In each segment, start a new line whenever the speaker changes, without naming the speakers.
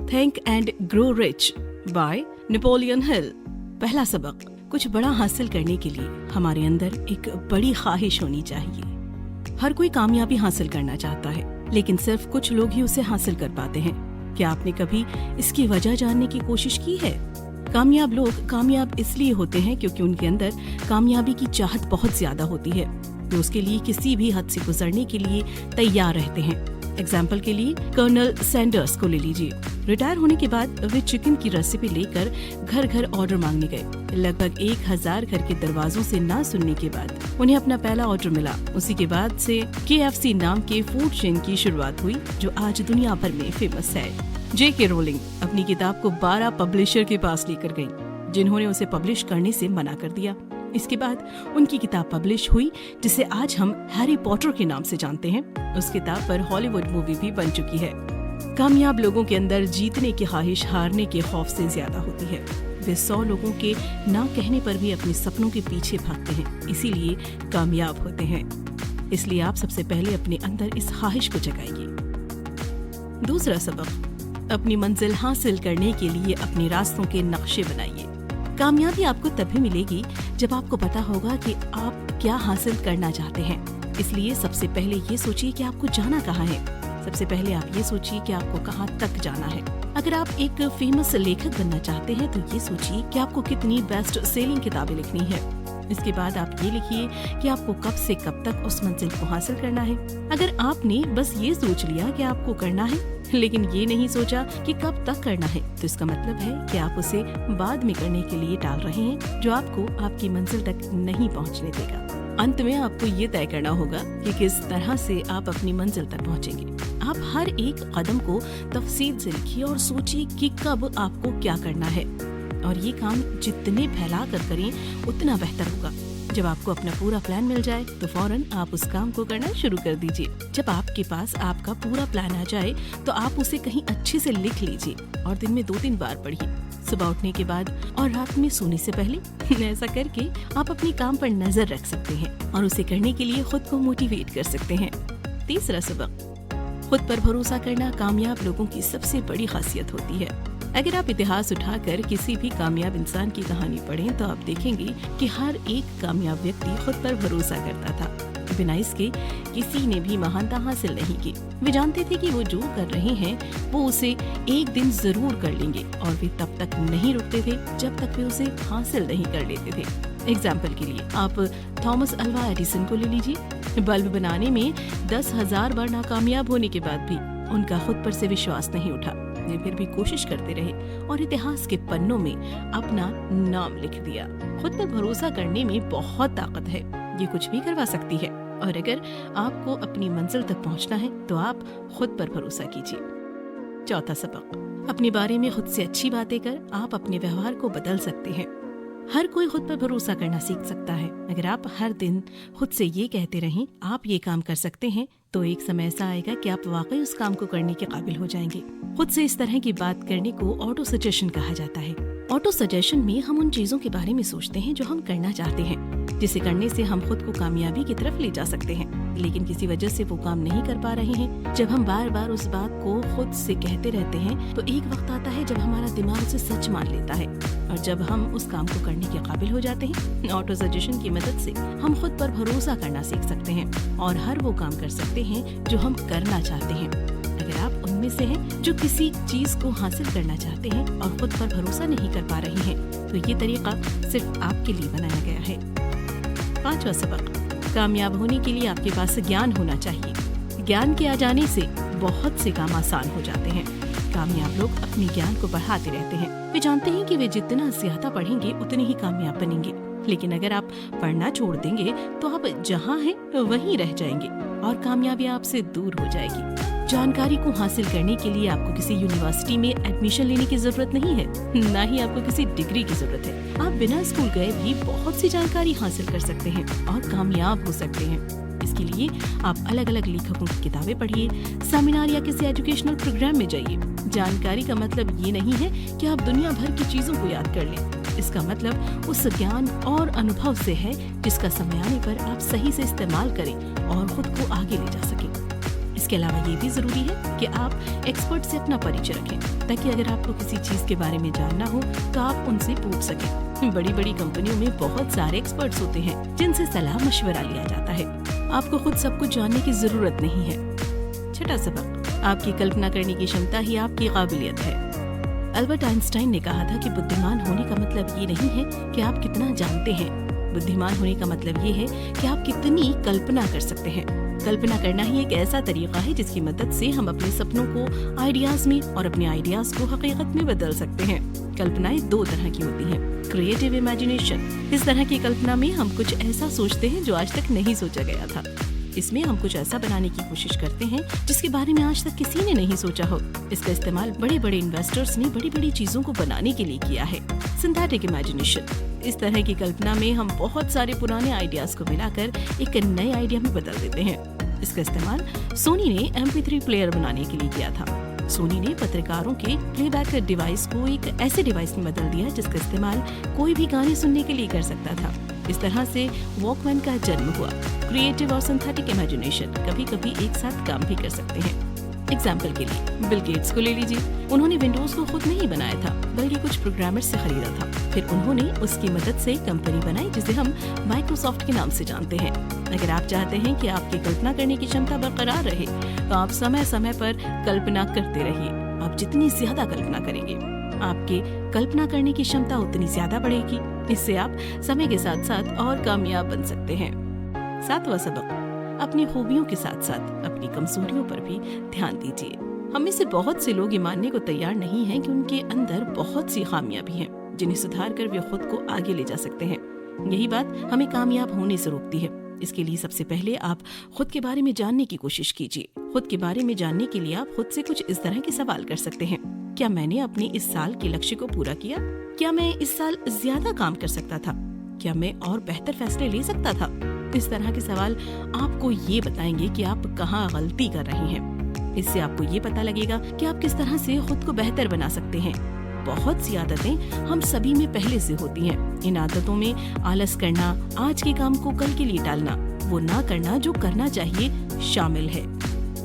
Think and grow rich by Napoleon Hill. पहला सबक, कुछ बड़ा हासिल करने के लिए हमारे अंदर एक बड़ी ख्वाहिश होनी चाहिए। हर कोई कामयाबी हासिल करना चाहता है, लेकिन सिर्फ कुछ लोग ही उसे हासिल कर पाते हैं। क्या आपने कभी इसकी वजह जानने की कोशिश की है? कामयाब लोग कामयाब इसलिए होते हैं क्योंकि उनके अंदर कामयाबी की चाहत बहुत ज्यादा होती है। वे उसके लिए किसी भी हद से गुजरने के लिए तैयार रहते हैं। एग्जाम्पल के लिए कर्नल सैंडर्स को ले लीजिए। रिटायर होने के बाद वे चिकन की रेसिपी लेकर घर घर ऑर्डर मांगने गए। लगभग 1000 घर के दरवाजों से ना सुनने के बाद उन्हें अपना पहला ऑर्डर मिला। उसी के बाद से KFC नाम के फूड चेन की शुरुआत हुई, जो आज दुनिया भर में फेमस है। J.K. रोलिंग अपनी किताब को 12 पब्लिशर के पास लेकर गयी, जिन्होंने उसे पब्लिश करने से मना कर दिया। इसके बाद उनकी किताब पब्लिश हुई, जिसे आज हम हैरी पॉटर के नाम से जानते हैं। उस किताब पर हॉलीवुड मूवी भी बन चुकी है। कामयाब लोगों के अंदर जीतने की ख्वाहिश हारने के खौफ से ज्यादा होती है। वे 100 लोगों के ना कहने पर भी अपने सपनों के पीछे भागते हैं, इसीलिए कामयाब होते हैं। इसलिए आप सबसे पहले अपने अंदर इस ख्वाहिश को जगाइए। दूसरा सबक, अपनी मंजिल हासिल करने के लिए अपने रास्तों के नक्शे बनाइए। कामयाबी आपको तभी मिलेगी जब आपको पता होगा कि आप क्या हासिल करना चाहते हैं। इसलिए सबसे पहले ये सोचिए कि आपको जाना कहाँ है। सबसे पहले आप ये सोचिए कि आपको कहाँ तक जाना है। अगर आप एक फेमस लेखक बनना चाहते हैं तो ये सोचिए कि आपको कितनी बेस्ट सेलिंग किताबें लिखनी है। इसके बाद आप ये लिखिए कि आपको कब से कब तक उस मंजिल को हासिल करना है। अगर आपने बस ये सोच लिया कि आपको करना है, लेकिन ये नहीं सोचा कि कब तक करना है, तो इसका मतलब है कि आप उसे बाद में करने के लिए टाल रहे हैं, जो आपको आपकी मंजिल तक नहीं पहुंचने देगा। अंत में आपको ये तय करना होगा कि किस तरह से आप अपनी मंजिल तक पहुंचेंगे। आप हर एक कदम को तफसील से लिखिए और सोचिए कि कब आपको क्या करना है, और ये काम जितने फैला कर करें उतना बेहतर होगा। जब आपको अपना पूरा प्लान मिल जाए तो फौरन आप उस काम को करना शुरू कर दीजिए। जब आपके पास आपका पूरा प्लान आ जाए तो आप उसे कहीं अच्छे से लिख लीजिए और दिन में 2-3 बार पढ़िए, सुबह उठने के बाद और रात में सोने से पहले। ऐसा करके आप अपने काम पर नजर रख सकते हैं और उसे करने के लिए खुद को मोटिवेट कर सकते हैं। तीसरा सबक, खुद पर भरोसा करना कामयाब लोगों की सबसे बड़ी खासियत होती है। अगर आप इतिहास उठाकर किसी भी कामयाब इंसान की कहानी पढ़ें तो आप देखेंगे कि हर एक कामयाब व्यक्ति खुद पर भरोसा करता था। बिना इसके किसी ने भी महानता हासिल नहीं की। वे जानते थे कि वो जो कर रहे हैं वो उसे एक दिन जरूर कर लेंगे, और वे तब तक नहीं रुकते थे जब तक वे उसे हासिल नहीं कर लेते थे। एग्जाम्पल के लिए आप थॉमस अल्वा एडिसन को ले लीजिए। बल्ब बनाने में 10,000 बार नाकामयाब होने के बाद भी उनका खुद पर से विश्वास नहीं उठा। वे फिर भी कोशिश करते रहे और इतिहास के पन्नों में अपना नाम लिख दिया। खुद पर भरोसा करने में बहुत ताकत है, ये कुछ भी करवा सकती है। और अगर आपको अपनी मंजिल तक पहुंचना है तो आप खुद पर भरोसा कीजिए। चौथा सबक, अपने बारे में खुद से अच्छी बातें कर आप अपने व्यवहार को बदल सकते हैं। हर कोई खुद पर भरोसा करना सीख सकता है। अगर आप हर दिन खुद से ये कहते रहें आप ये काम कर सकते हैं, तो एक समय ऐसा आएगा कि आप वाकई उस काम को करने के काबिल हो जाएंगे। खुद से इस तरह की बात करने को ऑटो सजेशन कहा जाता है। ऑटो सजेशन में हम उन चीजों के बारे में सोचते हैं जो हम करना चाहते हैं, जिसे करने से हम खुद को कामयाबी की तरफ ले जा सकते हैं, लेकिन किसी वजह से वो काम नहीं कर पा रहे हैं। जब हम बार बार उस बात को खुद से कहते रहते हैं तो एक वक्त आता है जब हमारा दिमाग उसे सच मान लेता है, और जब हम उस काम को करने के काबिल हो जाते हैं, ऑटो सजेशन की मदद से हम खुद पर भरोसा करना सीख सकते हैं और हर वो काम कर सकते हैं जो हम करना चाहते हैं। अगर आप उनमें से हैं जो किसी चीज को हासिल करना चाहते हैं और खुद पर भरोसा नहीं कर पा रहे हैं, तो ये तरीका सिर्फ आपके लिए बनाया गया है। पांचवा सबक, कामयाब होने के लिए आपके पास ज्ञान होना चाहिए। ज्ञान के आ जाने से बहुत से काम आसान हो जाते हैं। कामयाब लोग अपने ज्ञान को बढ़ाते रहते हैं। वे जानते हैं कि वे जितना ज्यादा पढ़ेंगे उतने ही कामयाब बनेंगे, लेकिन अगर आप पढ़ना छोड़ देंगे तो आप जहाँ हैं वहीं रह जाएंगे और कामयाबी आपसे दूर हो जाएगी। जानकारी को हासिल करने के लिए आपको किसी यूनिवर्सिटी में एडमिशन लेने की जरूरत नहीं है, न ही आपको किसी डिग्री की जरूरत है। आप बिना स्कूल गए भी बहुत सी जानकारी हासिल कर सकते हैं और कामयाब हो सकते हैं। इसके लिए आप अलग अलग लेखकों की किताबें पढ़िए, सेमिनार या किसी एजुकेशनल प्रोग्राम में जाइए। जानकारी का मतलब ये नहीं है कि आप दुनिया भर की चीजों को याद कर लें। इसका मतलब उस ज्ञान और अनुभव से है जिसका समय आने पर आप सही से इस्तेमाल करें और खुद को आगे ले जा सकें। इसके अलावा ये भी जरूरी है कि आप एक्सपर्ट से अपना परिचय रखें, ताकि अगर आपको किसी चीज के बारे में जानना हो तो आप उनसे पूछ सकें। बड़ी बड़ी कंपनियों में बहुत सारे एक्सपर्ट्स होते हैं जिनसे सलाह मशवरा लिया जाता है। आपको खुद सब कुछ जानने की जरूरत नहीं है। छठा सबक, आपकी कल्पना करने की क्षमता ही आपकी काबिलियत है। अल्बर्ट आइंस्टाइन ने कहा था कि बुद्धिमान होने का मतलब ये नहीं है कि आप कितना जानते हैं, बुद्धिमान होने का मतलब ये है कि आप कितनी कल्पना कर सकते हैं। कल्पना करना ही एक ऐसा तरीका है जिसकी मदद से हम अपने सपनों को आइडियाज में और अपने आइडियाज को हकीकत में बदल सकते हैं। कल्पनाएं दो तरह की होती हैं, क्रिएटिव इमेजिनेशन। इस तरह की कल्पना में हम कुछ ऐसा सोचते हैं जो आज तक नहीं सोचा गया था। इसमें हम कुछ ऐसा बनाने की कोशिश करते हैं जिसके बारे में आज तक किसी ने नहीं सोचा हो। इसका इस्तेमाल बड़े बड़े इन्वेस्टर्स ने बड़ी बड़ी चीजों को बनाने के लिए किया है। सिंथेटिक इमेजिनेशन, इस तरह की कल्पना में हम बहुत सारे पुराने आइडियाज को मिलाकर एक नए आइडिया में बदल देते हैं। इसका इस्तेमाल सोनी ने MP3 प्लेयर बनाने के लिए किया था। सोनी ने पत्रकारों के प्लेबैक डिवाइस को एक ऐसे डिवाइस में बदल दिया जिसका इस्तेमाल कोई भी गाने सुनने के लिए कर सकता था। इस तरह से वॉकमैन का जन्म हुआ। क्रिएटिव और सिंथेटिक इमेजिनेशन कभी कभी एक साथ काम भी कर सकते हैं। एग्जाम्पल के लिए बिल गेट्स को ले लीजिए। उन्होंने विंडोज को खुद नहीं बनाया था, बल्कि कुछ प्रोग्रामर से खरीदा था। फिर उन्होंने उसकी मदद से कंपनी बनाई जिसे हम माइक्रोसॉफ्ट के नाम से जानते हैं। अगर आप चाहते हैं कि आपकी कल्पना करने की क्षमता बरकरार रहे तो आप समय समय पर कल्पना करते रहिए। आप जितनी ज्यादा कल्पना करेंगे, आपके कल्पना करने की क्षमता उतनी ज्यादा बढ़ेगी। इससे आप समय के साथ साथ और कामयाब बन सकते हैं। सातवां सबक, अपनी खूबियों के साथ साथ अपनी कमजोरियों पर भी ध्यान दीजिए। हम में से बहुत से लोग ये मानने को तैयार नहीं हैं कि उनके अंदर बहुत सी खामियां भी हैं जिन्हें सुधार कर वे खुद को आगे ले जा सकते हैं। यही बात हमें कामयाब होने से रोकती है। इसके लिए सबसे पहले आप खुद के बारे में जानने की कोशिश कीजिए। खुद के बारे में जानने के लिए आप खुद से कुछ इस तरह के सवाल कर सकते हैं। क्या मैंने अपने इस साल के लक्ष्य को पूरा किया? क्या मैं इस साल ज्यादा काम कर सकता था? क्या मैं और बेहतर फैसले ले सकता था? इस तरह के सवाल आपको ये बताएंगे कि आप कहाँ गलती कर रहे हैं। इससे आपको ये पता लगेगा कि आप किस तरह से खुद को बेहतर बना सकते हैं। बहुत सी आदतें हम सभी में पहले से होती हैं। इन आदतों में आलस करना, आज के काम को कल के लिए टालना, वो ना करना जो करना चाहिए शामिल है।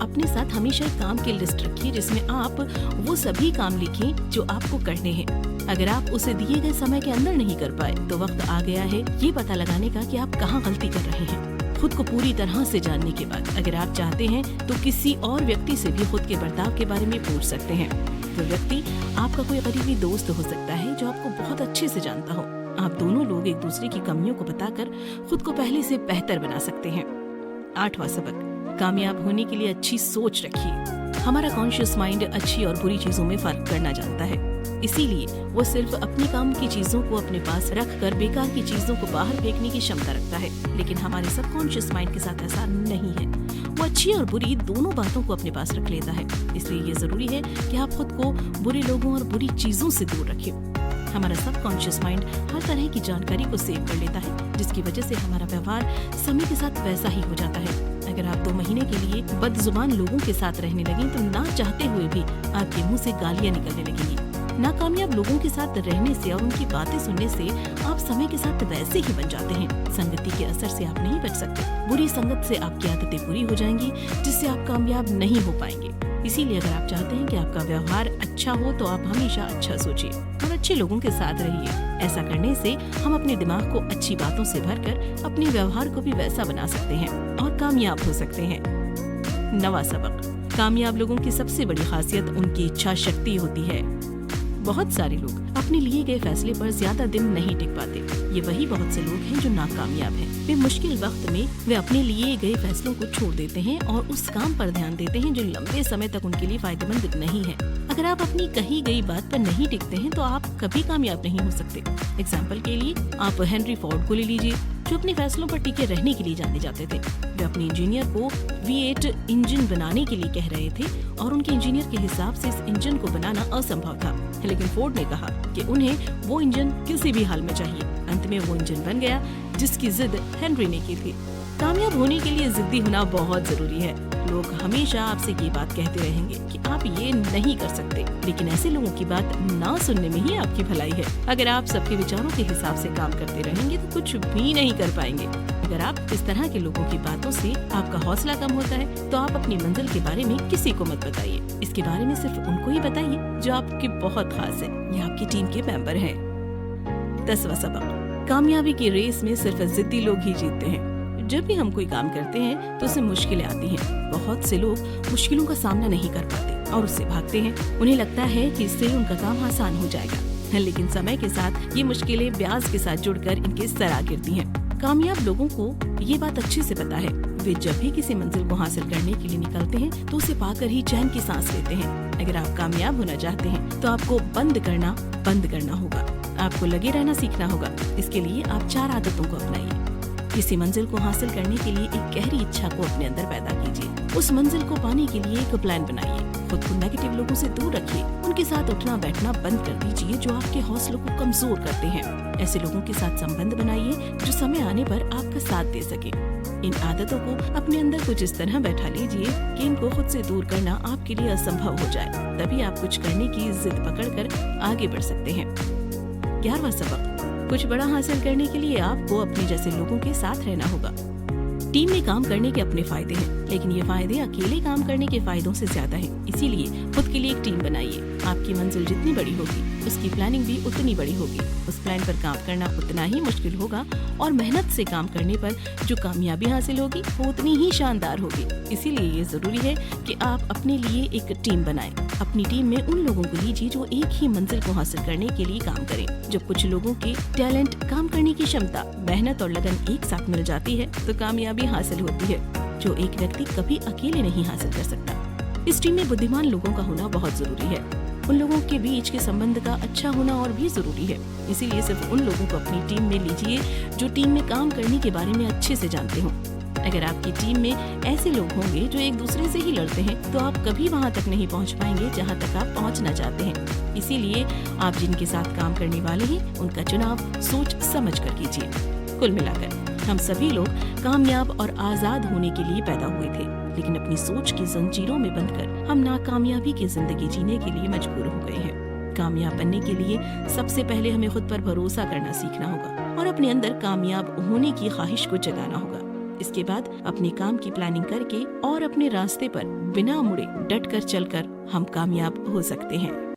अपने साथ हमेशा एक काम की लिस्ट रखिए जिसमें आप वो सभी काम लिखें जो आपको करने हैं। अगर आप उसे दिए गए समय के अंदर नहीं कर पाए तो वक्त आ गया है ये पता लगाने का कि आप कहाँ गलती कर रहे हैं। खुद को पूरी तरह से जानने के बाद अगर आप चाहते हैं तो किसी और व्यक्ति से भी खुद के बर्ताव के बारे में पूछ सकते हैं। वो व्यक्ति आपका कोई करीबी दोस्त हो सकता है जो आपको बहुत अच्छे से जानता हो। आप दोनों लोग एक दूसरे की कमियों को बताकर खुद को पहले से बेहतर बना सकते हैं। आठवां सबक, कामयाब होने के लिए अच्छी सोच रखिए। हमारा कॉन्शियस माइंड अच्छी और बुरी चीजों में फर्क करना जानता है। इसीलिए वो सिर्फ अपनी काम की चीजों को अपने पास रख कर बेकार की चीजों को बाहर फेंकने की क्षमता रखता है। लेकिन हमारे सबकॉन्शियस माइंड के साथ ऐसा नहीं है। वो अच्छी और बुरी दोनों बातों को अपने पास रख लेता है। इसलिए ये जरूरी है कि आप खुद को बुरे लोगों और बुरी चीजों से दूर रखें। हमारा सबकॉन्शियस माइंड हर तरह की जानकारी को सेव कर लेता है, जिसकी वजह से हमारा व्यवहार समय के साथ वैसा ही हो जाता है। अगर आप 2 महीने के लिए बदजुबान लोगों के साथ रहने लगे तो ना चाहते हुए भी आपके मुंह से गालियां निकलने लगेंगी। नाकामयाब लोगों के साथ रहने से और उनकी बातें सुनने से आप समय के साथ वैसे ही बन जाते हैं। संगति के असर से आप नहीं बच सकते। बुरी संगत से आपकी आदतें बुरी हो जाएंगी, जिससे आप कामयाब नहीं हो पाएंगे। इसीलिए अगर आप चाहते हैं कि आपका व्यवहार अच्छा हो तो आप हमेशा अच्छा सोचिए और अच्छे लोगों के साथ रहिए। ऐसा करने से हम अपने दिमाग को अच्छी बातों से भरकर अपने व्यवहार को भी वैसा बना सकते हैं और कामयाब हो सकते हैं। 9वां सबक, कामयाब लोगों की सबसे बड़ी खासियत उनकी इच्छा शक्ति होती है। बहुत सारे लोग अपने लिए गए फैसले पर ज्यादा दिन नहीं टिक पाते। ये वही बहुत से लोग हैं जो नाकामयाब हैं। वे मुश्किल वक्त में वे अपने लिए गए फैसलों को छोड़ देते हैं और उस काम पर ध्यान देते हैं जो लंबे समय तक उनके लिए फायदेमंद नहीं है। अगर आप अपनी कही गई बात पर नहीं टिकते हैं तो आप कभी कामयाब नहीं हो सकते। एग्जाम्पल के लिए आप हेनरी फोर्ड को ले लीजिए, जो अपने फैसलों पर टिके रहने के लिए जाने जाते थे। वे अपने इंजीनियर को V8 इंजन बनाने के लिए कह रहे थे और उनके इंजीनियर के हिसाब से इस इंजन को बनाना असंभव था। लेकिन फोर्ड ने कहा कि उन्हें वो इंजन किसी भी हाल में चाहिए। अंत में वो इंजन बन गया जिसकी जिद हेनरी ने की थी। कामयाब होने के लिए जिद्दी होना बहुत जरूरी है। लोग हमेशा आपसे ये बात कहते रहेंगे कि आप ये नहीं कर सकते, लेकिन ऐसे लोगों की बात ना सुनने में ही आपकी भलाई है। अगर आप सबके विचारों के हिसाब से काम करते रहेंगे तो कुछ भी नहीं कर पाएंगे। अगर आप इस तरह के लोगों की बातों से आपका हौसला कम होता है तो आप अपनी मंजिल के बारे में किसी को मत बताइए। इसके बारे में सिर्फ उनको ही बताइए जो आपके बहुत खास है या आपकी टीम के मेंबर हैं। 10वां सबक, कामयाबी की रेस में सिर्फ जिद्दी लोग ही जीतते हैं। जब भी हम कोई काम करते हैं तो उसमें मुश्किलें आती हैं। बहुत से लोग मुश्किलों का सामना नहीं कर पाते और उससे भागते हैं। उन्हें लगता है कि इससे उनका काम आसान हो जाएगा, लेकिन समय के साथ ये मुश्किलें ब्याज के साथ जुड़कर इनके सर आ गिरती हैं। कामयाब लोगों को ये बात अच्छे से पता है। वे जब भी किसी मंजिल को हासिल करने के लिए निकलते हैं तो उसे पाकर ही चैन की सांस लेते हैं। अगर आप कामयाब होना चाहते हैं तो आपको बंद करना होगा। आपको लगे रहना सीखना होगा। इसके लिए आप 4 आदतों को अपनाइए। किसी मंजिल को हासिल करने के लिए एक गहरी इच्छा को अपने अंदर पैदा कीजिए। उस मंजिल को पाने के लिए एक प्लान बनाइए। खुद को नेगेटिव लोगों से दूर रखिए। उनके साथ उठना बैठना बंद कर दीजिए जो आपके हौसलों को कमजोर करते हैं। ऐसे लोगों के साथ संबंध बनाइए जो समय आने पर आपका साथ दे सके। इन आदतों को अपने अंदर कुछ इस तरह बैठा लीजिए कि इनको खुद से दूर करना आपके लिए असंभव हो जाए। तभी आप कुछ करने की जिद पकड़कर आगे बढ़ सकते हैं। 11वां सबक, कुछ बड़ा हासिल करने के लिए आपको अपने जैसे लोगों के साथ रहना होगा। टीम में काम करने के अपने फायदे हैं, लेकिन ये फायदे अकेले काम करने के फायदों से ज्यादा हैं। इसीलिए खुद के लिए एक टीम बनाइए। आपकी मंजिल जितनी बड़ी होगी उसकी प्लानिंग भी उतनी बड़ी होगी। उस प्लान पर काम करना उतना ही मुश्किल होगा और मेहनत से काम करने पर जो कामयाबी हासिल होगी वो उतनी ही शानदार होगी। इसीलिए ये जरूरी है कि आप अपने लिए एक टीम बनाएं। अपनी टीम में उन लोगों को लीजिए जो एक ही मंजिल को हासिल करने के लिए काम करें। जब कुछ लोगों के टैलेंट, काम करने की क्षमता, मेहनत और लगन एक साथ मिल जाती है तो कामयाबी हासिल होती है जो एक व्यक्ति कभी अकेले नहीं हासिल कर सकता। इस टीम में बुद्धिमान लोगों का होना बहुत जरूरी है। उन लोगों के बीच के संबंध का अच्छा होना और भी जरूरी है। इसीलिए सिर्फ उन लोगों को अपनी टीम में लीजिए जो टीम में काम करने के बारे में अच्छे से जानते हों। अगर आपकी टीम में ऐसे लोग होंगे जो एक दूसरे से ही लड़ते हैं तो आप कभी वहां तक नहीं पहुंच पाएंगे जहां तक आप पहुंचना चाहते हैं। इसीलिए आप जिनके साथ काम करने वाले हैं उनका चुनाव सोच समझ कर कीजिए। कुल मिलाकर हम सभी लोग कामयाब और आजाद होने के लिए पैदा हुए थे, लेकिन अपनी सोच की जंजीरों में बंधकर हम नाकामयाबी की जिंदगी जीने के लिए मजबूर हो गए हैं। कामयाब बनने के लिए सबसे पहले हमें खुद पर भरोसा करना सीखना होगा और अपने अंदर कामयाब होने की ख्वाहिश को जगाना होगा। इसके बाद अपने काम की प्लानिंग करके और अपने रास्ते पर बिना मुड़े डट कर चलकर हम कामयाब हो सकते हैं।